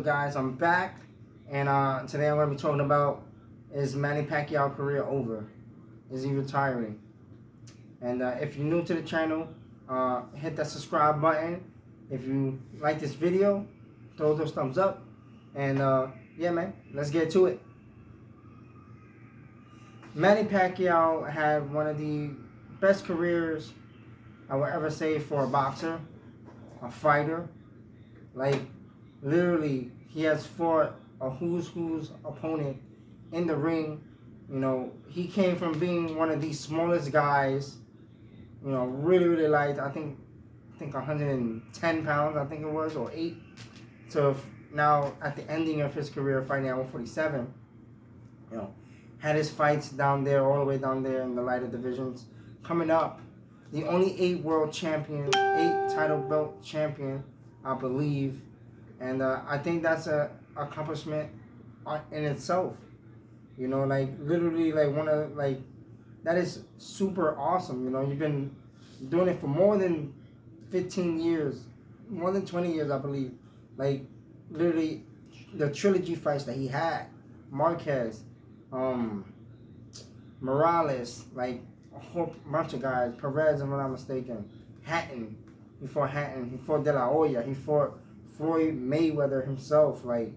guys? I'm back, and today I'm going to be talking about, is Manny Pacquiao career over? Is he retiring? And if you're new to the channel, hit that subscribe button. If you like this video, throw those thumbs up. And yeah, man, let's get to it. Manny Pacquiao had one of the best careers I would ever say for a boxer, a fighter. Like, literally, he has fought a who's opponent in the ring. You know, he came from being one of the smallest guys, you know, really light. I think 110 pounds, I think it was, or 8. So now at the ending of his career, fighting at 147, you know, had his fights down there, all the way down there in the lighter divisions. Coming up, the only 8 world champion, 8 title belt champion, I believe. And I think that's a accomplishment in itself. You know, like, literally, like, that is super awesome. You know, you've been doing it for more than 15 years, more than 20 years, I believe. Like, literally, the trilogy fights that he had, Marquez, Morales, like, a whole bunch of guys, Perez, if I'm not mistaken, Hatton, he fought De La Hoya, he fought Floyd Mayweather himself. Like,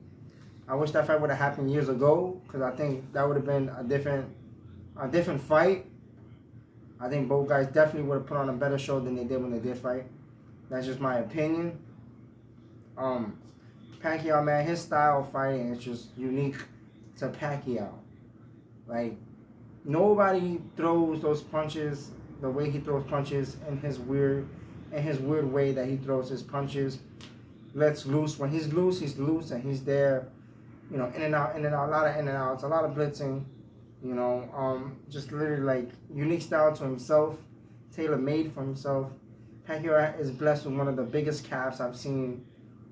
I wish that fight would have happened years ago, because I think that would have been a different fight. I think both guys definitely would have put on a better show than they did when they did fight. That's just my opinion. Pacquiao, man, his style of fighting is just unique to Pacquiao. Like, nobody throws those punches the way he throws punches, in his weird way that he throws his punches. Lets loose. When he's loose, and he's there. You know, in and out, a lot of in and outs, a lot of blitzing. You know, just literally, like, unique style to himself, tailor-made for himself. Pacquiao is blessed with one of the biggest calves I've seen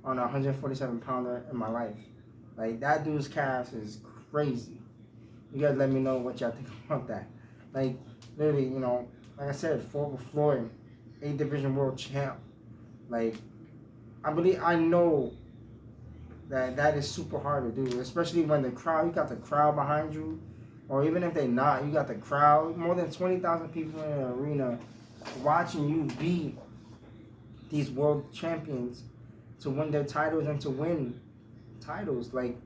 on a 147-pounder in my life. Like, that dude's calves is crazy. You guys let me know what y'all think about that. Like, literally, you know, like I said, fought with Floyd, 8 division world champ. Like, I know that is super hard to do, especially when you got the crowd behind you, or even if they not, you got the crowd, more than 20,000 people in an arena watching you beat these world champions to win their titles and to win titles. Like,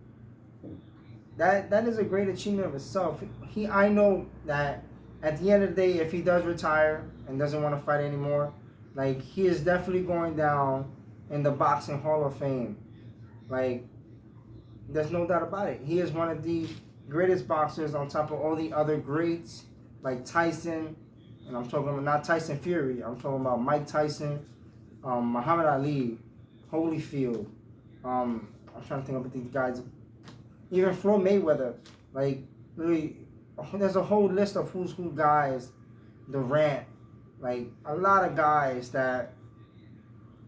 that is a great achievement of itself. I know that at the end of the day, if he does retire and doesn't want to fight anymore, like, he is definitely going down in the boxing Hall of Fame. Like, there's no doubt about it. He is one of the greatest boxers on top of all the other greats, like Tyson, and I'm talking about not Tyson Fury, I'm talking about Mike Tyson, Muhammad Ali, Holyfield, I'm trying to think of these guys, even Floyd Mayweather. Like, really, there's a whole list of who's who guys, Durant, like, a lot of guys that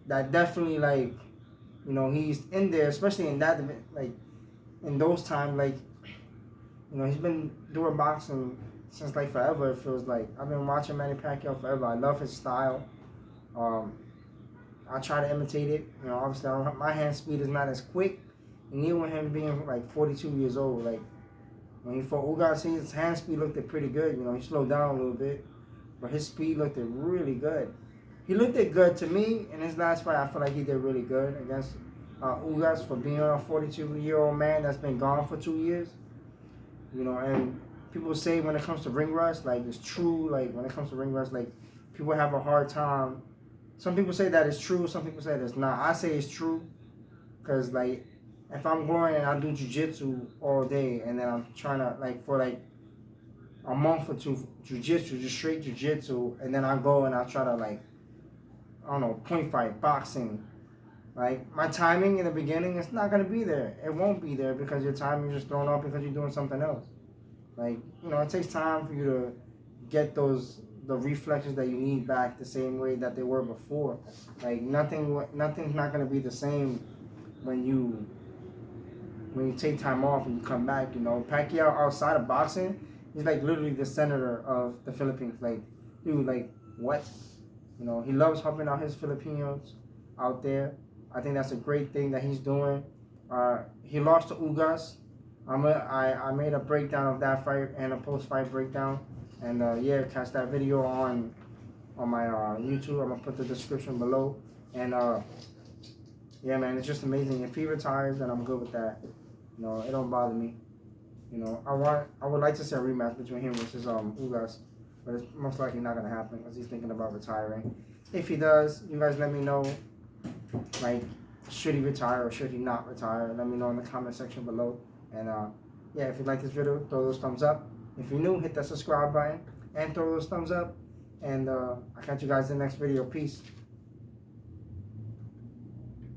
definitely, like, you know, he's in there, especially in that, like, in those times. Like, you know, he's been doing boxing since, like, forever, it feels like. I've been watching Manny Pacquiao forever. I love his style. I try to imitate it. You know, obviously, my hand speed is not as quick. And even with him being, like, 42 years old, like, when he fought Ugas, his hand speed looked pretty good. You know, he slowed down a little bit, but his speed looked really good. He looked good to me in his last fight. I feel like he did really good against Ugas, for being a 42-year-old man that's been gone for 2 years. You know, and people say when it comes to ring rust, like, it's true. Like, when it comes to ring rust, like, people have a hard time. Some people say that it's true. Some people say that it's not. I say it's true, because, like, if I'm going and I do jiu-jitsu all day, and then I'm trying to, like, for, like, a month or two, jiu-jitsu, just straight jiu-jitsu, and then I go and I try to, like, I don't know, point fight, boxing. Like, my timing in the beginning, it's not going to be there. It won't be there, because your timing is just thrown off because you're doing something else. Like, you know, it takes time for you to get the reflexes that you need back the same way that they were before. Like, nothing's not going to be the same when you take time off and you come back. You know, Pacquiao, outside of boxing, he's, like, literally the senator of the Philippines. Like, dude, like, what? You know, he loves helping out his Filipinos out there. I think that's a great thing that he's doing. He lost to Ugas. I made a breakdown of that fight and a post-fight breakdown. And yeah, catch that video on my YouTube. I'm gonna put the description below. And yeah, man, it's just amazing. If he retires, then I'm good with that. You know, it don't bother me. You know, I would like to see a rematch between him versus Ugas, but it's most likely not gonna happen because he's thinking about retiring. If he does, you guys let me know. Like, should he retire or should he not retire? Let me know in the comment section below. And yeah, if you like this video, throw those thumbs up. If you're new, hit that subscribe button and throw those thumbs up. And I'll catch you guys in the next video. Peace.